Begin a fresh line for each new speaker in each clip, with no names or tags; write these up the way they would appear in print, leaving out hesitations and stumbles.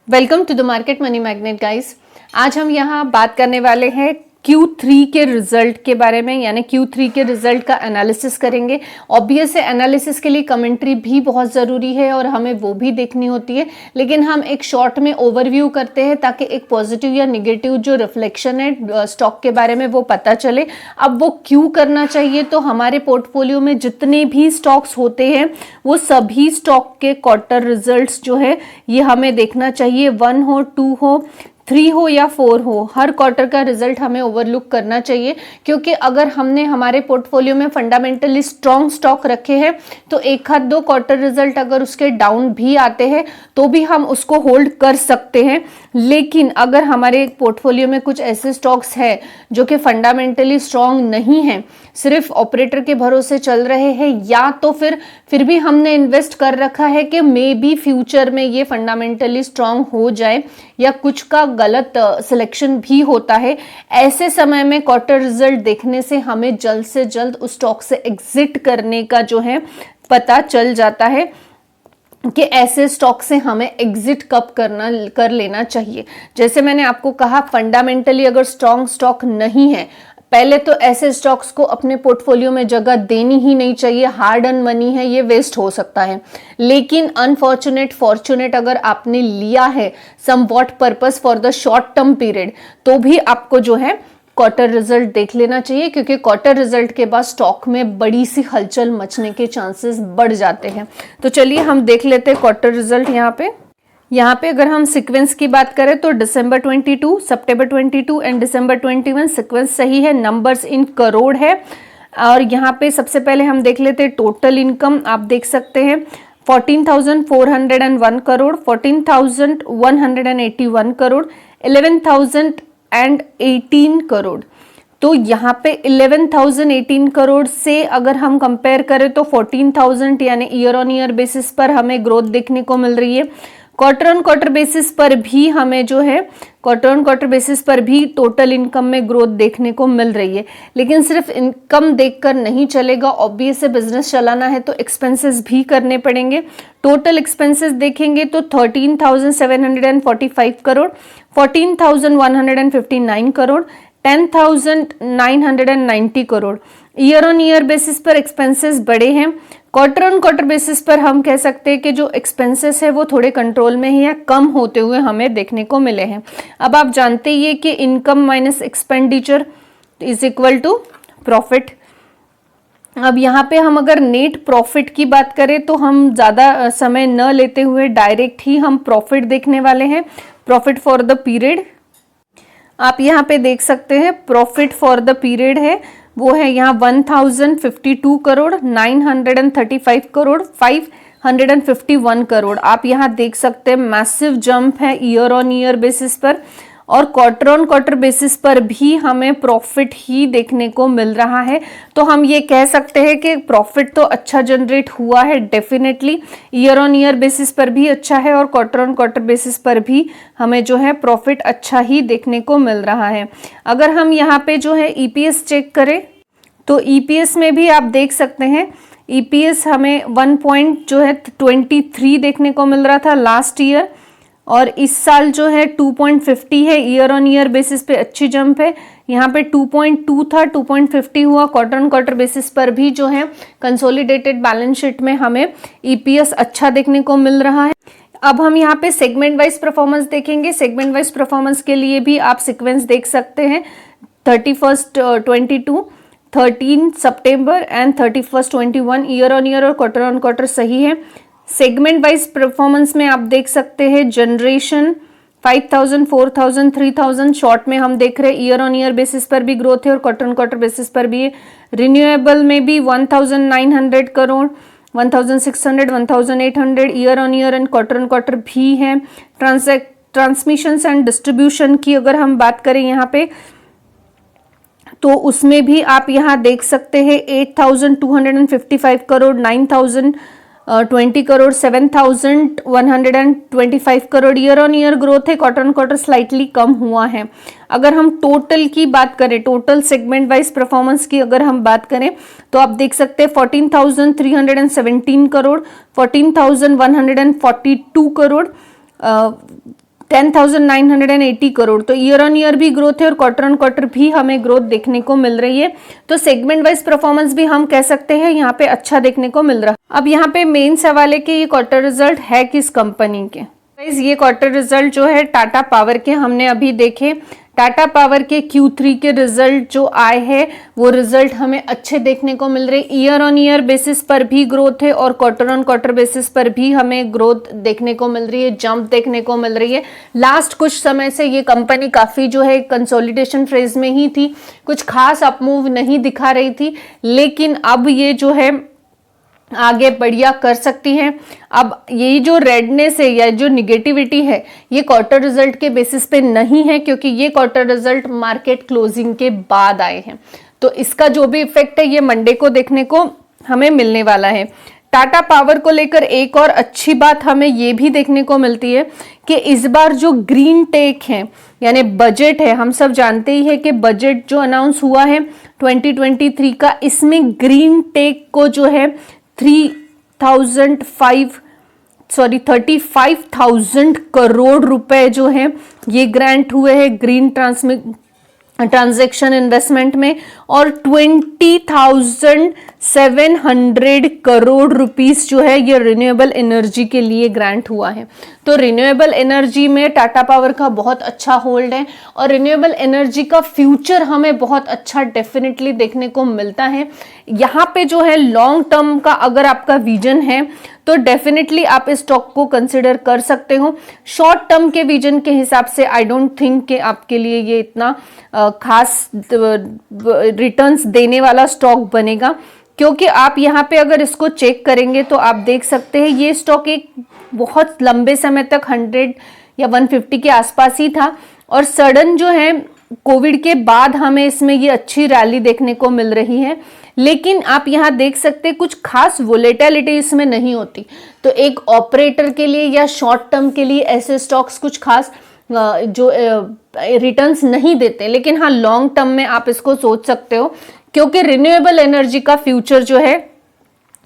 Welcome to the Market Money Magnet guys. आज हम यहाँ बात करने वाले हैं Q3 के रिजल्ट के बारे में, यानी Q3 के रिजल्ट का एनालिसिस करेंगे। ऑब्वियस है एनालिसिस के लिए कमेंट्री भी बहुत ज़रूरी है और हमें वो भी देखनी होती है, लेकिन हम एक शॉर्ट में ओवरव्यू करते हैं ताकि एक पॉजिटिव या निगेटिव जो रिफ्लेक्शन है स्टॉक के बारे में वो पता चले। अब वो क्यों करना चाहिए, तो हमारे पोर्टफोलियो में जितने भी स्टॉक्स होते हैं वो सभी स्टॉक के क्वार्टर रिजल्ट्स जो है ये हमें देखना चाहिए। 1 हो, 2 हो, 3 हो या 4 हो, हर क्वार्टर का रिजल्ट हमें ओवरलुक करना चाहिए, क्योंकि अगर हमने हमारे पोर्टफोलियो में फंडामेंटली स्ट्रॉन्ग स्टॉक रखे हैं तो एक हाथ दो क्वार्टर रिजल्ट अगर उसके डाउन भी आते हैं तो भी हम उसको होल्ड कर सकते हैं। लेकिन अगर हमारे पोर्टफोलियो में कुछ ऐसे स्टॉक्स हैं जो कि फंडामेंटली स्ट्रॉन्ग नहीं है, सिर्फ ऑपरेटर के भरोसे चल रहे हैं, या तो फिर भी हमने इन्वेस्ट कर रखा है कि मे बी फ्यूचर में ये फंडामेंटली स्ट्रॉन्ग हो जाए, या कुछ का गलत सिलेक्शन भी होता है, ऐसे समय में क्वार्टर रिजल्ट देखने से हमें जल्द से जल्द उस स्टॉक से एग्जिट करने का जो है पता चल जाता है कि ऐसे स्टॉक से हमें एग्जिट कब कर लेना चाहिए। जैसे मैंने आपको कहा, फंडामेंटली अगर स्ट्रॉन्ग स्टॉक नहीं है, पहले तो ऐसे स्टॉक्स को अपने पोर्टफोलियो में जगह देनी ही नहीं चाहिए। हार्ड अर्न मनी है, ये वेस्ट हो सकता है। लेकिन अनफॉर्चुनेट फॉर्चुनेट अगर आपने लिया है somewhat purpose for the short term period, तो भी आपको जो है क्वार्टर रिजल्ट देख लेना चाहिए, क्योंकि क्वार्टर रिजल्ट के बाद स्टॉक में बड़ी सी हलचल मचने के चांसेस बढ़ जाते हैं। तो चलिए हम देख लेते हैं क्वार्टर रिजल्ट। यहाँ पे अगर हम सीक्वेंस की बात करें तो दिसंबर 22, सितंबर 22 एंड दिसंबर 21 सीक्वेंस सही है, नंबर्स इन करोड़ है। और यहाँ पे सबसे पहले हम देख लेते हैं टोटल इनकम। आप देख सकते हैं 14,401 करोड़, 14,181 करोड़, 11,018 करोड़। तो यहाँ पे 11,018 करोड़ से अगर हम कंपेयर करें तो 14,000 यानी ईयर ऑन ईयर बेसिस पर हमें ग्रोथ देखने को मिल रही है। क्वार्टर ऑन क्वार्टर बेसिस पर भी हमें जो है क्वार्टर ऑन क्वार्टर बेसिस पर भी टोटल इनकम में ग्रोथ देखने को मिल रही है। लेकिन सिर्फ इनकम देखकर नहीं चलेगा, ऑब्वियस है बिजनेस चलाना है तो एक्सपेंसेस भी करने पड़ेंगे। टोटल एक्सपेंसेस देखेंगे तो 13,745 crore, 14,159 crore, 10,990 crore. Year on year basis पर एक्सपेंसेस बढ़े हैं। क्वार्टर ऑन क्वार्टर बेसिस पर हम कह सकते हैं कि जो एक्सपेंसेस है वो थोड़े कंट्रोल में ही या कम होते हुए हमें देखने को मिले हैं। अब आप जानते ही है कि income minus expenditure is equal to profit. अब यहाँ पे हम अगर नेट प्रॉफिट की बात करें तो हम ज़्यादा समय न लेते हुए डायरेक्ट ही हम प्रॉफिट देखने वाले हैं। प्रॉफिट फॉर द पीरियड आप यहाँ पे देख सकते हैं, प्रॉफिट फॉर द पीरियड है वो है यहाँ 1,052 करोड़, 935 करोड़, 551 करोड़। आप यहाँ देख सकते हैं मैसिव जंप है ईयर ऑन ईयर बेसिस पर, और क्वार्टर ऑन क्वार्टर बेसिस पर भी हमें प्रॉफिट ही देखने को मिल रहा है। तो हम ये कह सकते हैं कि प्रॉफिट तो अच्छा जनरेट हुआ है definitely, year on year basis पर भी अच्छा है और क्वार्टर ऑन क्वार्टर बेसिस पर भी हमें जो है प्रॉफिट अच्छा ही देखने को मिल रहा है। अगर हम यहाँ पे जो है ईपीएस चेक करें तो ईपीएस में भी आप देख सकते हैं, ईपीएस हमें 1.23 देखने को मिल रहा था लास्ट ईयर, और इस साल जो है 2.50 है। ईयर ऑन ईयर बेसिस पे अच्छी जंप है। यहाँ पे 2.2 था, 2.50 हुआ। क्वार्टर ऑन क्वार्टर बेसिस पर भी जो है कंसोलिडेटेड बैलेंस शीट में हमें ईपीएस अच्छा देखने को मिल रहा है। अब हम यहाँ पे सेगमेंट वाइज परफॉर्मेंस देखेंगे। सेगमेंट वाइज परफॉर्मेंस के लिए भी आप सीक्वेंस देख सकते हैं, 31st 22, 13 September and 31st 21। Year on year और क्वार्टर ऑन क्वार्टर सही है। सेगमेंट वाइज परफॉर्मेंस में आप देख सकते हैं जनरेशन 5,000, 4,000, 3,000 शॉर्ट में हम देख रहे हैं, ईयर ऑन ईयर बेसिस पर भी ग्रोथ है और क्वार्टर ऑन क्वार्टर बेसिस पर भी है। रिन्यूएबल में भी 1,900 crore, 1,600, 1,800 year on year and quarter भी है। ट्रांसमिशन एंड डिस्ट्रीब्यूशन की अगर हम बात करें यहाँ पे तो उसमें भी आप यहाँ देख सकते हैं 8,255 crore, 9,020 crore, 7,125 crore. Year on year growth है, क्वार्टर ऑन क्वार्टर स्लाइटली कम हुआ है। अगर हम टोटल की बात करें, टोटल सेगमेंट वाइज परफॉर्मेंस की अगर हम बात करें तो आप देख सकते हैं 14,317 करोड़, 14,142 करोड़, 10,980 करोड़। तो ईयर ऑन ईयर भी ग्रोथ है और क्वार्टर ऑन क्वार्टर भी हमें ग्रोथ देखने को मिल रही है। तो सेगमेंट वाइज परफॉर्मेंस भी हम कह सकते हैं यहाँ पे अच्छा देखने को मिल रहा है। अब यहाँ पे मेन सवाल है कि ये क्वार्टर रिजल्ट है किस कंपनी के। ये क्वार्टर रिजल्ट जो है टाटा पावर के हमने अभी देखे। टाटा पावर के Q3 के रिजल्ट जो आए हैं वो रिजल्ट हमें अच्छे देखने को मिल रहे। ईयर ऑन ईयर बेसिस पर भी ग्रोथ है और क्वार्टर ऑन क्वार्टर बेसिस पर भी हमें ग्रोथ देखने को मिल रही है, जंप देखने को मिल रही है। लास्ट कुछ समय से ये कंपनी काफ़ी जो है कंसोलिडेशन फेज में ही थी, कुछ खास अपमूव नहीं दिखा रही थी, लेकिन अब ये जो है आगे बढ़िया कर सकती हैं। अब यही जो रेडनेस है या जो निगेटिविटी है ये क्वार्टर रिजल्ट के बेसिस पे नहीं है, क्योंकि ये क्वार्टर रिजल्ट मार्केट क्लोजिंग के बाद आए हैं। तो इसका जो भी इफेक्ट है ये मंडे को देखने को हमें मिलने वाला है। टाटा पावर को लेकर एक और अच्छी बात हमें ये भी देखने को मिलती है कि इस बार जो ग्रीन टेक है यानी बजट है, हम सब जानते ही है कि बजट जो अनाउंस हुआ है 2023 का, इसमें ग्रीन टेक को जो है 35,000 करोड़ रुपए जो है ये ग्रांट हुए हैं ग्रीन ट्रांजैक्शन इन्वेस्टमेंट में, और 20,700 करोड़ रुपीस जो है ये रिन्यूएबल एनर्जी के लिए ग्रांट हुआ है। तो रिन्यूएबल एनर्जी में टाटा पावर का बहुत अच्छा होल्ड है और रिन्यूएबल एनर्जी का फ्यूचर हमें बहुत अच्छा डेफिनेटली देखने को मिलता है। यहाँ पे जो है लॉन्ग टर्म का अगर आपका विजन है तो डेफिनेटली आप इस स्टॉक को कंसिडर कर सकते हो। शॉर्ट टर्म के विजन के हिसाब से आई डोंट थिंक कि आपके लिए ये इतना खास रिटर्न्स देने वाला स्टॉक बनेगा, क्योंकि आप यहाँ पे अगर इसको चेक करेंगे तो आप देख सकते हैं ये स्टॉक एक बहुत लंबे समय तक 100 या 150 के आसपास ही था और सडन जो है कोविड के बाद हमें इसमें ये अच्छी रैली देखने को मिल रही है। लेकिन आप यहाँ देख सकते हैं कुछ खास वोलेटिलिटी इसमें नहीं होती। तो एक ऑपरेटर के लिए या शॉर्ट टर्म के लिए ऐसे स्टॉक्स कुछ खास जो रिटर्न्स नहीं देते, लेकिन हाँ लॉन्ग टर्म में आप इसको सोच सकते हो, क्योंकि रिन्यूएबल एनर्जी का फ्यूचर जो है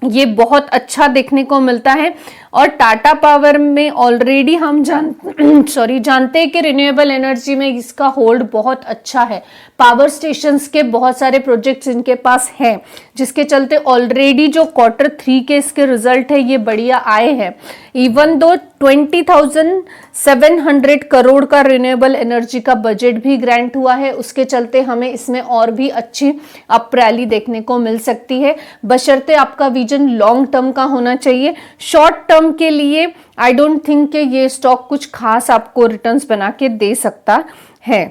ये बहुत अच्छा देखने को मिलता है। और टाटा पावर में ऑलरेडी हम जानते हैं कि रिन्यूएबल एनर्जी में इसका होल्ड बहुत अच्छा है। पावर स्टेशंस के बहुत सारे प्रोजेक्ट्स इनके पास हैं, जिसके चलते ऑलरेडी जो Q3 के इसके रिजल्ट है ये बढ़िया आए हैं। इवन दो 20,700 करोड़ का रिन्यूएबल एनर्जी का बजट भी ग्रांट हुआ है, उसके चलते हमें इसमें और भी अच्छी अप रैली देखने को मिल सकती है, बशर्ते आपका विजन लॉन्ग टर्म का होना चाहिए। शॉर्ट टर्म के लिए आई डोंट थिंक कि ये स्टॉक कुछ खास आपको रिटर्न्स बना के दे सकता है।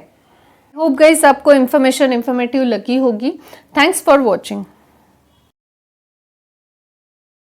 होप गाइस आपको इन्फॉर्मेटिव लगी होगी। Thanks for watching.